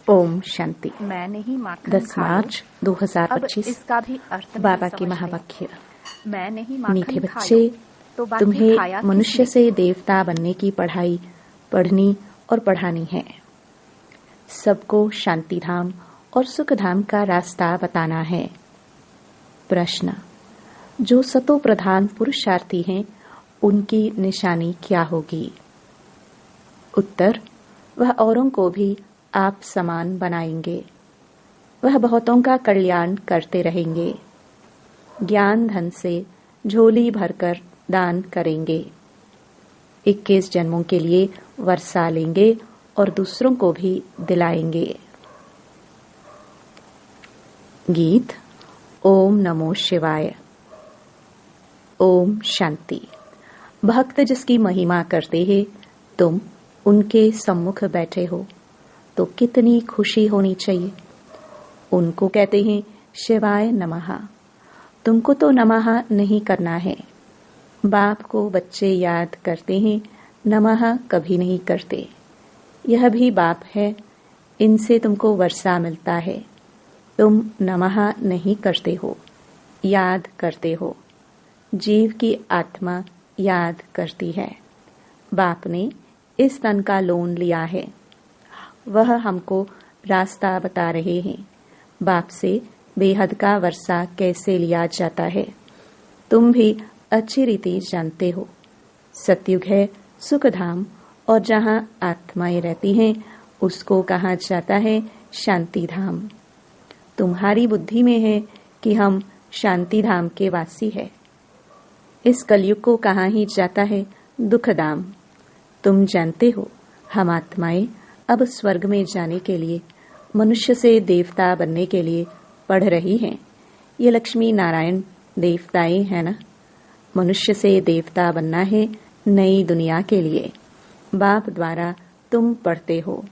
ओम शांति। मैं नहीं माखन 10 मार्च 2025। इसका भी अर्थ नहीं बाबा के समझते। महावाक्य। मैं नहीं मीठे माखन बच्चे, तो बाकी तुम्हें खाया मनुष्य किसने? से देवता बनने की पढ़ाई पढ़नी और पढ़ानी है। सबको शांति धाम और सुख धाम का रास्ता बताना है। प्रश्न, जो सतो प्रधान पुरुषार्थी हैं उनकी निशानी क्या होगी? उत्तर, वह औरों को भी आप समान बनाएंगे। वह बहुतों का कल्याण करते रहेंगे। ज्ञान धन से झोली भरकर दान करेंगे। 21 जन्मों के लिए वर्षा लेंगे और दूसरों को भी दिलाएंगे। गीत। ओम नमो शिवाय। ओम शांति। भक्त जिसकी महिमा करते हैं, तुम उनके सम्मुख बैठे हो तो कितनी खुशी होनी चाहिए। उनको कहते हैं शिवाय नमः। तुमको तो नमः नहीं करना है। बाप को बच्चे याद करते हैं, नमः कभी नहीं करते। यह भी बाप है, इनसे तुमको वर्षा मिलता है। तुम नमः नहीं करते हो, याद करते हो। जीव की आत्मा याद करती है। बाप ने इस तन का लोन लिया है, वह हमको रास्ता बता रहे हैं। बाप से बेहद का वर्षा कैसे लिया जाता है, तुम भी अच्छी रीति जानते हो। सतयुग है सुख धाम, और जहाँ आत्माएं रहती हैं उसको कहा जाता है शांति धाम। तुम्हारी बुद्धि में है कि हम शांति धाम के वासी है। इस कलयुग को कहा ही जाता है दुख धाम। तुम जानते हो, हम आत्माएं अब स्वर्ग में जाने के लिए, मनुष्य से देवता बनने के लिए पढ़ रही हैं। ये लक्ष्मी नारायण देवताएं हैं ना। मनुष्य से देवता बनना है नई दुनिया के लिए। बाप द्वारा तुम पढ़ते हो।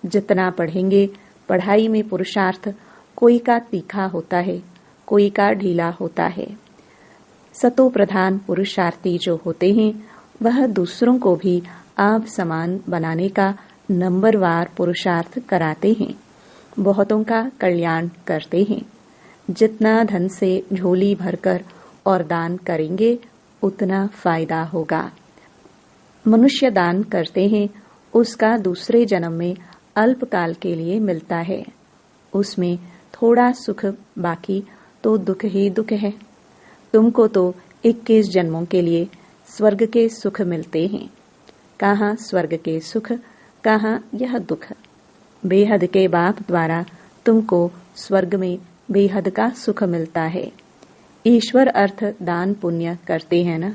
जितना पढ़ेंगे, पढ़ाई में पुरुषार्थ कोई का तीखा होता है, कोई का ढीला होता है। सतो प्रधान पुरुषार्थी जो होते हैं, वह दूसरों को भी आप समान बनाने का नंबरवार पुरुषार्थ कराते हैं। बहुतों का कल्याण करते हैं। जितना धन से झोली भरकर और दान करेंगे, उतना फायदा होगा। मनुष्य दान करते हैं, उसका दूसरे जन्म में अल्पकाल के लिए मिलता है। उसमें थोड़ा सुख, बाकी तो दुख ही दुख है। तुमको तो 21 जन्मों के लिए स्वर्ग के सुख मिलते हैं। कहाँ स्वर्ग के सुख, कहाँ यह दुख। बेहद के बाप द्वारा तुमको स्वर्ग में बेहद का सुख मिलता है। ईश्वर अर्थ दान पुण्य करते हैं ना,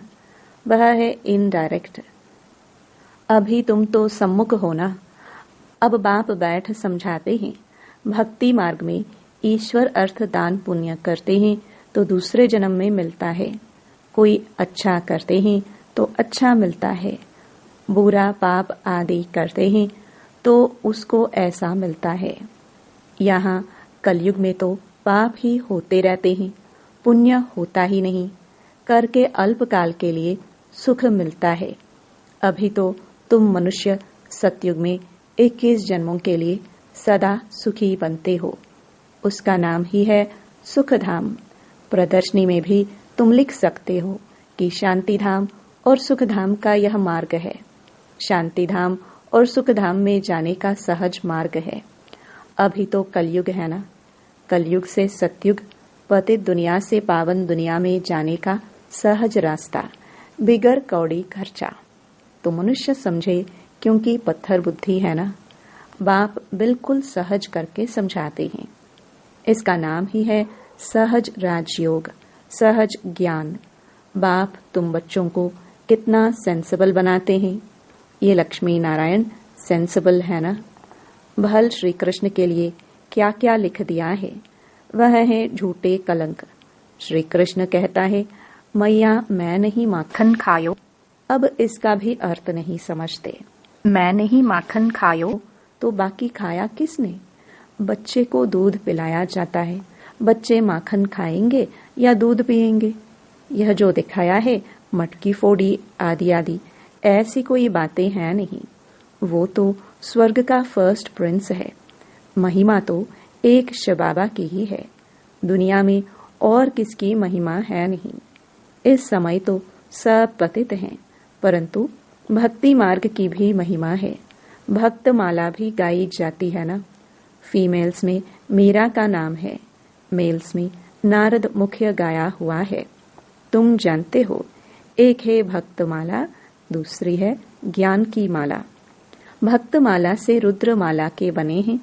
वह है इनडायरेक्ट। अभी तुम तो सम्मुख हो ना। अब बाप बैठ समझाते हैं। भक्ति मार्ग में ईश्वर अर्थ दान पुण्य करते हैं तो दूसरे जन्म में मिलता है। कोई अच्छा करते हैं तो अच्छा मिलता है। बुरा पाप आदि करते हैं तो उसको ऐसा मिलता है। यहाँ कलयुग में तो पाप ही होते रहते हैं, पुण्य होता ही नहीं। करके अल्पकाल के लिए सुख मिलता है। अभी तो तुम मनुष्य सतयुग में 21 जन्मों के लिए सदा सुखी बनते हो। उसका नाम ही है सुख धाम। प्रदर्शनी में भी तुम लिख सकते हो कि शांति धाम और सुख धाम का यह मार्ग है। शांति धाम और सुख धाम में जाने का सहज मार्ग है। अभी तो कलयुग है ना। कलयुग से सतयुग, पतित दुनिया से पावन दुनिया में जाने का सहज रास्ता, बिगर कौड़ी खर्चा। तो मनुष्य समझे, क्योंकि पत्थर बुद्धि है ना। बाप बिल्कुल सहज करके समझाते हैं। इसका नाम ही है सहज राजयोग, सहज ज्ञान। बाप तुम बच्चों को कितना सेंसिबल बनाते हैं। ये लक्ष्मी नारायण सेंसिबल है ना। भल श्री कृष्ण के लिए क्या क्या लिख दिया है, वह है झूठे कलंक। श्री कृष्ण कहता है, मैया मैं नहीं माखन खायो। अब इसका भी अर्थ नहीं समझते। मैं नहीं माखन खायो तो बाकी खाया किसने? बच्चे को दूध पिलाया जाता है। बच्चे माखन खाएंगे या दूध पिएंगे? यह जो दिखाया है मटकी फोड़ी आदि आदि, ऐसी कोई बातें हैं नहीं। वो तो स्वर्ग का फर्स्ट प्रिंस है। महिमा तो एक शिव बाबा की ही है, दुनिया में और किसकी महिमा है नहीं। इस समय तो सब पतित हैं, परंतु भक्ति मार्ग की भी महिमा है। भक्त माला भी गाई जाती है ना। फीमेल्स में मीरा का नाम है, मेल्स में नारद मुख्य गाया हुआ है। तुम जानते हो, एक है भक्त माला, दूसरी है ज्ञान की माला। भक्त माला से रुद्र माला के बने हैं,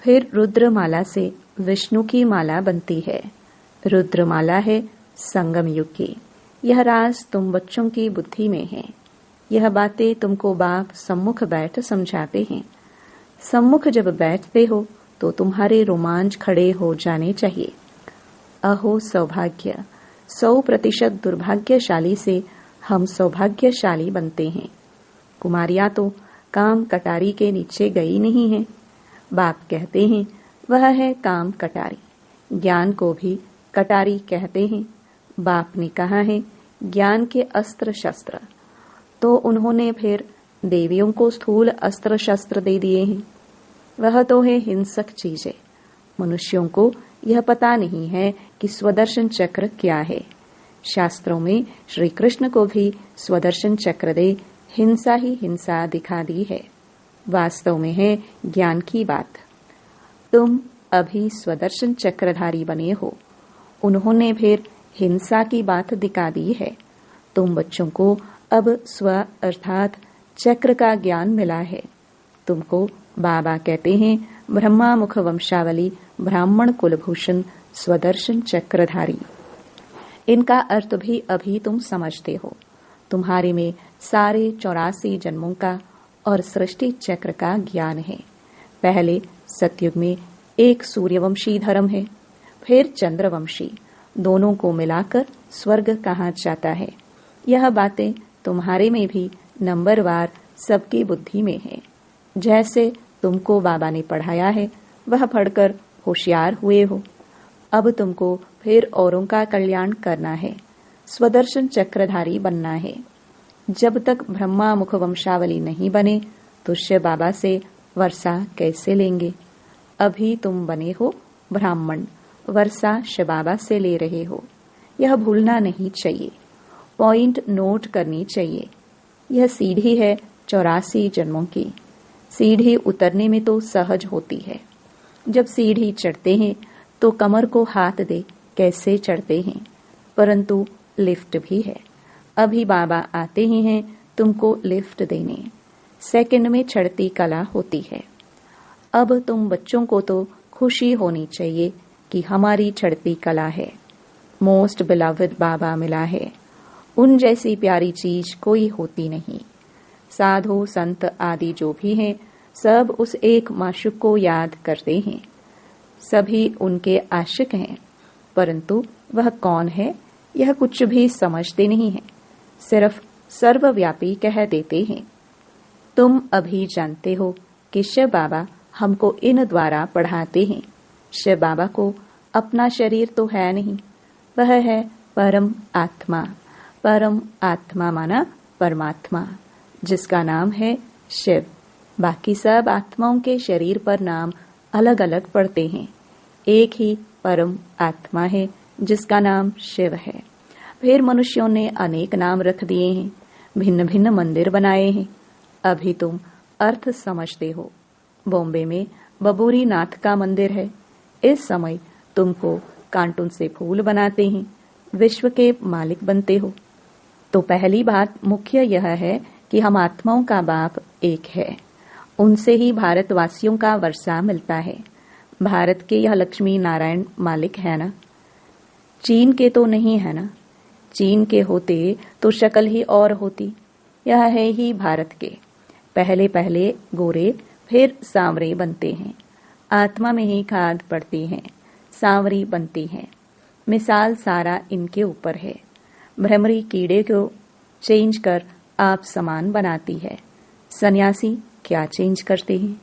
फिर रुद्र माला से विष्णु की माला बनती है। रुद्र माला है संगम युग की। यह राज तुम बच्चों की बुद्धि में है। यह बातें तुमको बाप सम्मुख बैठ समझाते हैं। सम्मुख जब बैठते हो तो तुम्हारे रोमांच खड़े हो जाने चाहिए। अहो सौभाग्य, 100% दुर्भाग्यशाली से हम सौभाग्यशाली बनते हैं। कुमारियां तो काम कटारी के नीचे गई नहीं है। बाप कहते हैं वह है काम कटारी। ज्ञान को भी कटारी कहते हैं। बाप ने कहा है ज्ञान के अस्त्र शस्त्र, तो उन्होंने फिर देवियों को स्थूल अस्त्र शस्त्र दे दिए हैं। वह तो है हिंसक चीजें। मनुष्यों को यह पता नहीं है कि स्वदर्शन चक्र क्या है। शास्त्रों में श्री कृष्ण को भी स्वदर्शन चक्र दे हिंसा ही हिंसा दिखा दी है। वास्तव में है ज्ञान की बात। तुम अभी स्वदर्शन चक्रधारी बने हो, उन्होंने फिर हिंसा की बात दिखा दी है। तुम बच्चों को अब स्व अर्थात चक्र का ज्ञान मिला है। तुमको बाबा कहते हैं ब्रह्मा मुख वंशावली ब्राह्मण कुलभूषण स्वदर्शन चक्रधारी। इनका अर्थ भी अभी तुम समझते हो। तुम्हारे में सारे 84 जन्मों का और सृष्टि चक्र का ज्ञान है। पहले सतयुग में एक सूर्यवंशी धर्म है, फिर चंद्रवंशी, दोनों को मिलाकर स्वर्ग कहा जाता है। यह बातें तुम्हारे में भी नंबरवार सबकी बुद्धि में है। जैसे तुमको बाबा ने पढ़ाया है वह पढ़कर होशियार हुए हो। अब तुमको फिर औरों का कल्याण करना है, स्वदर्शन चक्रधारी बनना है। जब तक ब्रह्मा मुख वंशावली नहीं बने तो शिव बाबा से वर्षा कैसे लेंगे। अभी तुम बने हो ब्राह्मण, वर्षा शिव बाबा से ले रहे हो। यह भूलना नहीं चाहिए, पॉइंट नोट करनी चाहिए। यह सीढ़ी है 84 जन्मों की। सीढ़ी उतरने में तो सहज होती है। जब सीढ़ी चढ़ते हैं तो कमर को हाथ दे कैसे चढ़ते हैं, परंतु लिफ्ट भी है। अभी बाबा आते ही हैं तुमको लिफ्ट देने। सेकंड में चढ़ती कला होती है। अब तुम बच्चों को तो खुशी होनी चाहिए कि हमारी चढ़ती कला है। मोस्ट बिलवड बाबा मिला है। उन जैसी प्यारी चीज कोई होती नहीं। साधु संत आदि जो भी हैं सब उस एक माशुक को याद करते हैं। सभी उनके आशिक हैं, परंतु वह कौन है यह कुछ भी समझते नहीं हैं। सिर्फ सर्वव्यापी कह देते हैं। तुम अभी जानते हो कि शिव बाबा हमको इन द्वारा पढ़ाते हैं। शिव बाबा को अपना शरीर तो है नहीं, वह है परम आत्मा। परम आत्मा माना परमात्मा, जिसका नाम है शिव। बाकी सब आत्माओं के शरीर पर नाम अलग अलग पड़ते हैं। एक ही परम आत्मा है जिसका नाम शिव है। फिर मनुष्यों ने अनेक नाम रख दिए हैं, भिन्न भिन्न मंदिर बनाए हैं। अभी तुम अर्थ समझते हो। बॉम्बे में बबूरी नाथ का मंदिर है। इस समय तुमको कार्टून से फूल बनाते हैं, विश्व के मालिक बनते हो। तो पहली बात मुख्य यह है कि हम आत्माओं का बाप एक है। उनसे ही भारतवासियों का वर्षा मिलता है। भारत के यह लक्ष्मी नारायण मालिक है ना, चीन के तो नहीं है ना। चीन के होते तो शक्ल ही और होती। यह है ही भारत के। पहले पहले गोरे फिर सांवरे बनते हैं। आत्मा में ही खाद पड़ती है, सांवरी बनती है। मिसाल सारा इनके ऊपर है। भ्रमरी कीड़े को चेंज कर आप समान बनाती है। सन्यासी क्या चेंज करते हैं?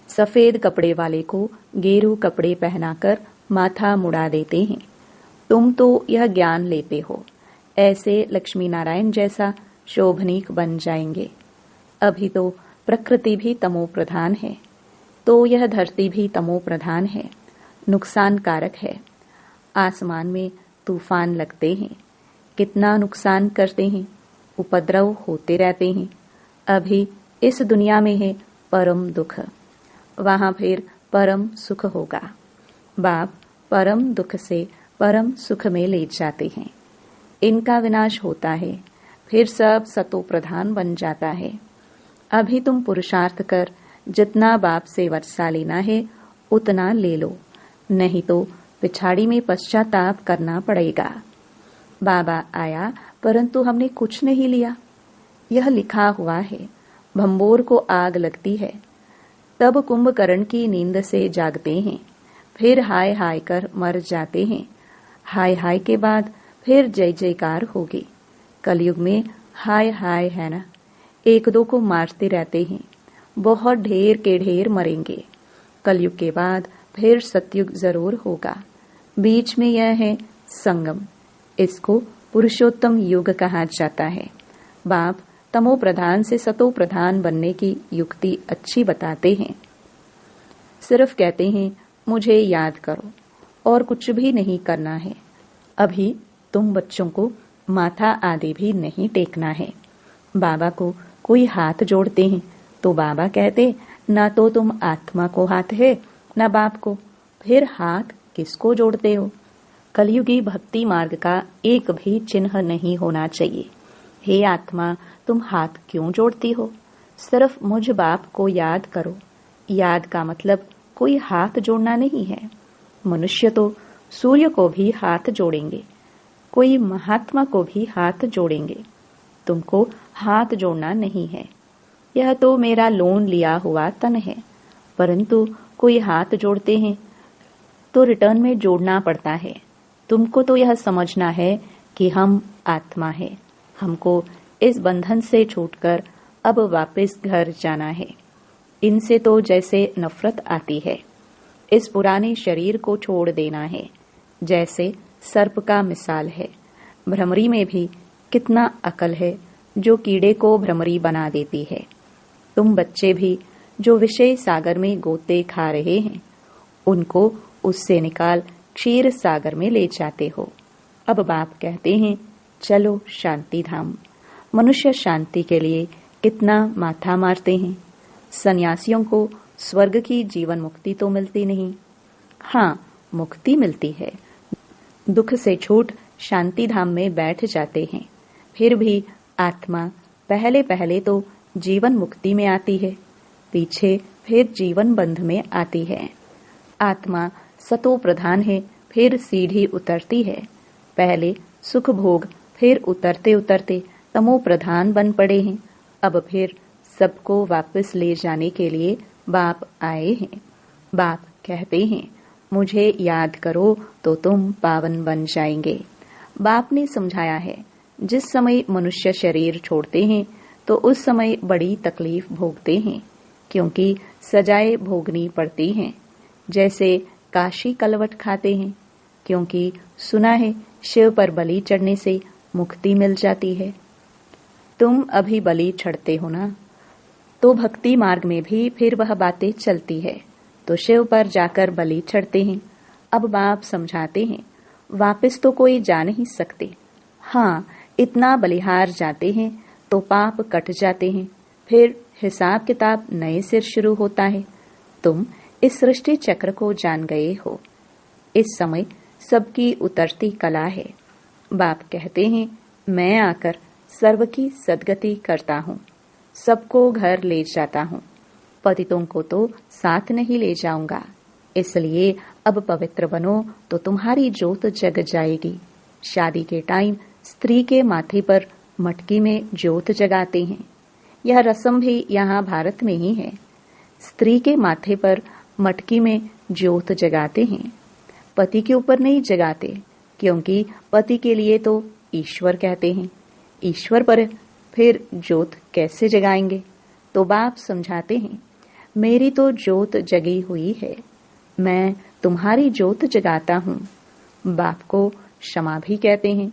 सफेद कपड़े वाले को गेरू कपड़े पहनाकर माथा मुड़ा देते हैं। तुम तो यह ज्ञान लेते हो, ऐसे लक्ष्मी नारायण जैसा शोभनीक बन जाएंगे। अभी तो प्रकृति भी तमो प्रधान है। तो यह धरती भी तमो प्रधान है, नुकसानकारक है। आसमान में तूफान लगते हैं, कितना नुकसान करते हैं, उपद्रव होते रहते हैं। अभी इस दुनिया में है परम दुख, वहां फिर परम सुख होगा। बाप परम दुख से परम सुख में ले जाते हैं। इनका विनाश होता है, फिर सब सतो प्रधान बन जाता है। अभी तुम पुरुषार्थ कर जितना बाप से वर्षा लेना है उतना ले लो, नहीं तो पिछाड़ी में पश्चाताप करना पड़ेगा। बाबा आया परंतु हमने कुछ नहीं लिया, यह लिखा हुआ है। भंबोर को आग लगती है, तब कुंभकर्ण की नींद से जागते हैं, फिर हाय हाय कर मर जाते हैं। हाय हाय के बाद फिर जय जयकार होगी। कलयुग में हाय हाय है ना, एक दो को मारते रहते हैं, बहुत ढेर के ढेर मरेंगे। कलयुग के बाद फिर सतयुग जरूर होगा। बीच में यह है संगम, इसको पुरुषोत्तम युग कहा जाता है। बाप तमो प्रधान से सतो प्रधान बनने की युक्ति अच्छी बताते हैं। सिर्फ कहते हैं मुझे याद करो और कुछ भी नहीं करना है। अभी तुम बच्चों को माथा आदि भी नहीं टेकना है। बाबा को कोई हाथ जोड़ते हैं तो बाबा कहते ना तो तुम आत्मा को हाथ है ना बाप को, फिर हाथ किसको जोड़ते हो। कलयुगी भक्ति मार्ग का एक भी चिन्ह नहीं होना चाहिए। हे आत्मा, तुम हाथ क्यों जोड़ती हो? सिर्फ मुझ बाप को याद करो। याद का मतलब कोई हाथ जोड़ना नहीं है। मनुष्य तो सूर्य को भी हाथ जोड़ेंगे, कोई महात्मा को भी हाथ जोड़ेंगे। तुमको हाथ जोड़ना नहीं है। यह तो मेरा लोन लिया हुआ तन है, परंतु कोई हाथ जोड़ते हैं तो रिटर्न में जोड़ना पड़ता है। तुमको तो यह समझना है कि हम आत्मा है, हमको इस बंधन से छूटकर अब वापस घर जाना है। इनसे तो जैसे नफरत आती है। इस पुराने शरीर को छोड़ देना है, जैसे सर्प का मिसाल है। भ्रमरी में भी कितना अकल है जो कीड़े को भ्रमरी बना देती है। तुम बच्चे भी जो विषय सागर में गोते खा रहे हैं, उनको उससे निकाल क्षीर सागर में ले जाते हो। अब बाप कहते हैं चलो शांति धाम। मनुष्य शांति के लिए कितना माथा मारते हैं। सन्यासियों को स्वर्ग की जीवन मुक्ति तो मिलती नहीं। हाँ, मुक्ति मिलती है, दुख से छूट शांति धाम में बैठ जाते हैं। फिर भी आत्मा पहले पहले तो जीवन मुक्ति में आती है, पीछे फिर जीवन बंध में आती है। आत्मा सतो प्रधान है, फिर सीढ़ी उतरती है। पहले सुख भोग, फिर उतरते उतरते तमो प्रधान बन पड़े हैं। अब फिर सबको वापस ले जाने के लिए बाप आए हैं। बाप कहते हैं मुझे याद करो तो तुम पावन बन जाएंगे। बाप ने समझाया है जिस समय मनुष्य शरीर छोड़ते हैं तो उस समय बड़ी तकलीफ भोगते हैं, क्योंकि सजाएं भोगनी पड़ती हैं। जैसे काशी कलवट खाते हैं, क्योंकि सुना है शिव पर बलि चढ़ने से मुक्ति मिल जाती है। तुम अभी बलि चढ़ते हो ना, तो भक्ति मार्ग में भी फिर वह बातें चलती है, तो शिव पर जाकर बलि चढ़ते हैं। अब बाप समझाते हैं वापस तो कोई जा नहीं सकते। हाँ, इतना बलिहार जाते हैं तो पाप कट जाते हैं, फिर हिसाब किताब नए सिर शुरू होता है। तुम इस सृष्टि चक्र को जान गए हो। इस समय सबकी उतरती कला है। बाप कहते हैं मैं आकर सर्व की सद्गति करता हूँ, सबको घर ले जाता हूँ। पतितों को तो साथ नहीं ले जाऊंगा, इसलिए अब पवित्र बनो तो तुम्हारी जोत जग जाएगी। शादी के टाइम स्त्री के माथे पर मटकी में जोत जगाते हैं। यह रस्म भी यहाँ भारत में ही है। स्त्री के माथे पर मटकी में जोत जगाते हैं, पति के ऊपर नहीं जगाते, क्योंकि पति के लिए तो ईश्वर कहते हैं। ईश्वर पर फिर जोत कैसे जगाएंगे? तो बाप समझाते हैं मेरी तो जोत जगी हुई है, मैं तुम्हारी जोत जगाता हूँ। बाप को क्षमा भी कहते हैं।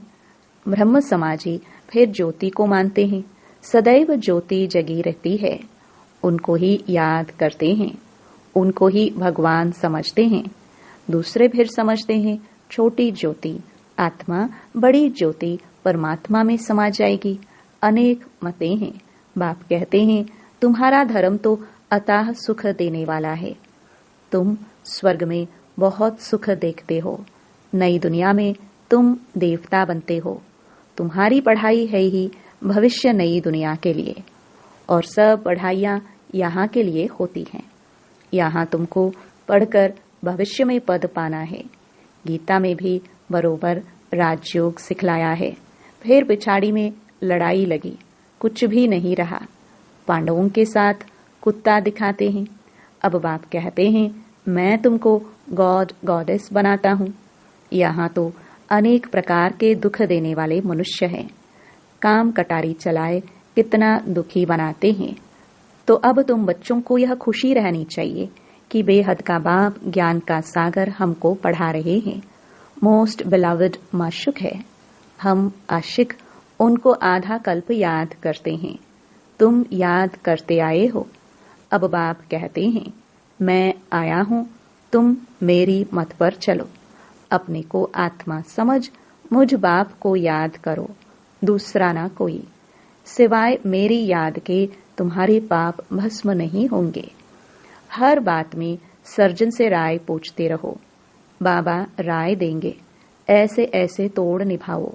ब्रह्म समाजी फिर ज्योति को मानते हैं। सदैव ज्योति जगी रहती है, उनको ही याद करते हैं। उनको ही भगवान समझते हैं। दूसरे फिर समझते हैं छोटी ज्योति आत्मा बड़ी ज्योति परमात्मा में समा जाएगी। अनेक मतें हैं। बाप कहते हैं तुम्हारा धर्म तो अथाह सुख देने वाला है। तुम स्वर्ग में बहुत सुख देखते हो, नई दुनिया में तुम देवता बनते हो। तुम्हारी पढ़ाई है ही भविष्य नई दुनिया के लिए, और सब पढ़ाइयाँ यहाँ के लिए होती हैं। यहाँ तुमको पढ़कर भविष्य में पद पाना है। गीता में भी बरोबर राजयोग सिखलाया है। फिर पिछाड़ी में लड़ाई लगी, कुछ भी नहीं रहा। पांडवों के साथ कुत्ता दिखाते हैं। अब बाप कहते हैं मैं तुमको गॉड गॉडेस बनाता हूँ। यहाँ तो अनेक प्रकार के दुख देने वाले मनुष्य हैं। काम कटारी चलाए कितना दुखी बनाते हैं। तो अब तुम बच्चों को यह खुशी रहनी चाहिए कि बेहद का बाप ज्ञान का सागर हमको पढ़ा रहे हैं। मोस्ट बिलवड माशुक है। हम आशिक उनको आधा कल्प याद करते हैं। तुम याद करते आए हो। अब बाप कहते हैं मैं आया हूँ, तुम मेरी मत पर चलो। अपने को आत्मा समझ मुझ बाप को याद करो, दूसरा ना कोई। सिवाय मेरी याद के तुम्हारे पाप भस्म नहीं होंगे। हर बात में सर्जन से राय पूछते रहो। बाबा राय देंगे, ऐसे ऐसे तोड़ निभाओ।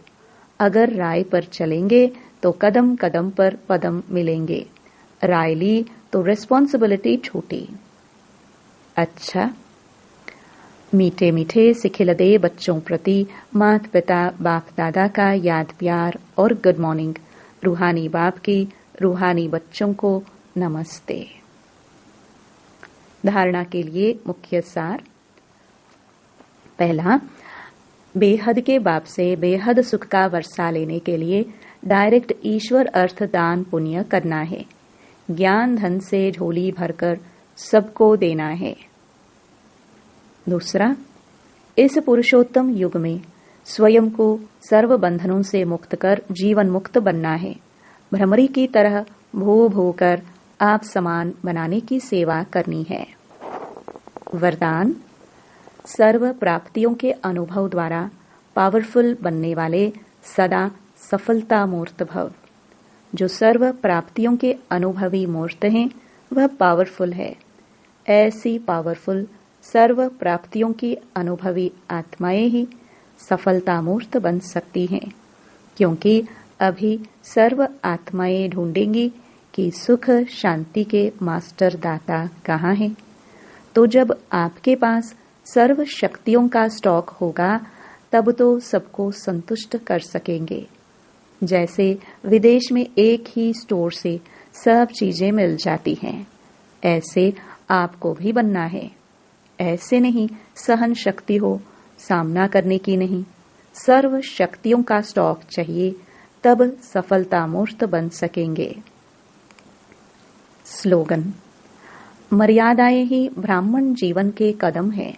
अगर राय पर चलेंगे तो कदम कदम पर पदम मिलेंगे। राय ली तो रिस्पॉन्सिबिलिटी छूटी। अच्छा, मीठे मीठे सिखिलदे बच्चों प्रति माता पिता बाप दादा का याद प्यार और गुड मॉर्निंग। रूहानी बाप की रूहानी बच्चों को नमस्ते। धारणा के लिए मुख्य सार। पहला, बेहद के बाप से बेहद सुख का वर्षा लेने के लिए डायरेक्ट ईश्वर अर्थ दान पुण्य करना है। ज्ञान धन से झोली भरकर सबको देना है। दूसरा, इस पुरुषोत्तम युग में स्वयं को सर्व बंधनों से मुक्त कर जीवन मुक्त बनना है। भ्रमरी की तरह भू भू कर आप समान बनाने की सेवा करनी है। वरदान, सर्व प्राप्तियों के अनुभव द्वारा पावरफुल बनने वाले सदा सफलता मूर्त भव। जो सर्व प्राप्तियों के अनुभवी मूर्त हैं वह पावरफुल है। ऐसी पावरफुल सर्व प्राप्तियों की अनुभवी आत्माएं ही सफलता मूर्त बन सकती हैं, क्योंकि अभी सर्व आत्माएं ढूंढेंगी कि सुख शांति के मास्टर दाता कहाँ हैं। तो जब आपके पास सर्व शक्तियों का स्टॉक होगा तब तो सबको संतुष्ट कर सकेंगे। जैसे विदेश में एक ही स्टोर से सब चीजें मिल जाती हैं, ऐसे आपको भी बनना है। ऐसे नहीं सहन शक्ति हो, सामना करने की नहीं, सर्व शक्तियों का स्टॉक चाहिए, तब सफलता मूर्त बन सकेंगे। स्लोगन, मर्यादाएं ही ब्राह्मण जीवन के कदम है।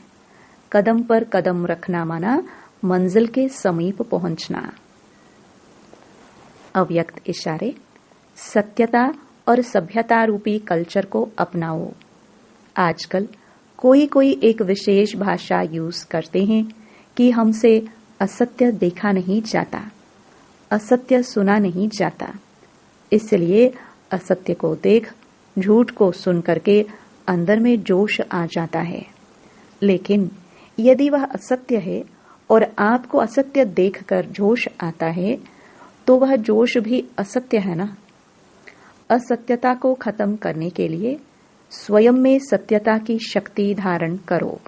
कदम पर कदम रखना माना मंजिल के समीप पहुंचना। अव्यक्त इशारे, सत्यता और सभ्यता रूपी कल्चर को अपनाओ। आजकल कोई कोई एक विशेष भाषा यूज करते हैं कि हमसे असत्य देखा नहीं जाता, असत्य सुना नहीं जाता, इसलिए असत्य को देख झूठ को सुन करके अंदर में जोश आ जाता है। लेकिन यदि वह असत्य है और आपको असत्य देखकर जोश आता है तो वह जोश भी असत्य है ना। असत्यता को खत्म करने के लिए स्वयं में सत्यता की शक्ति धारण करो।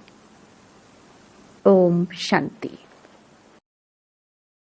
ओम शांति।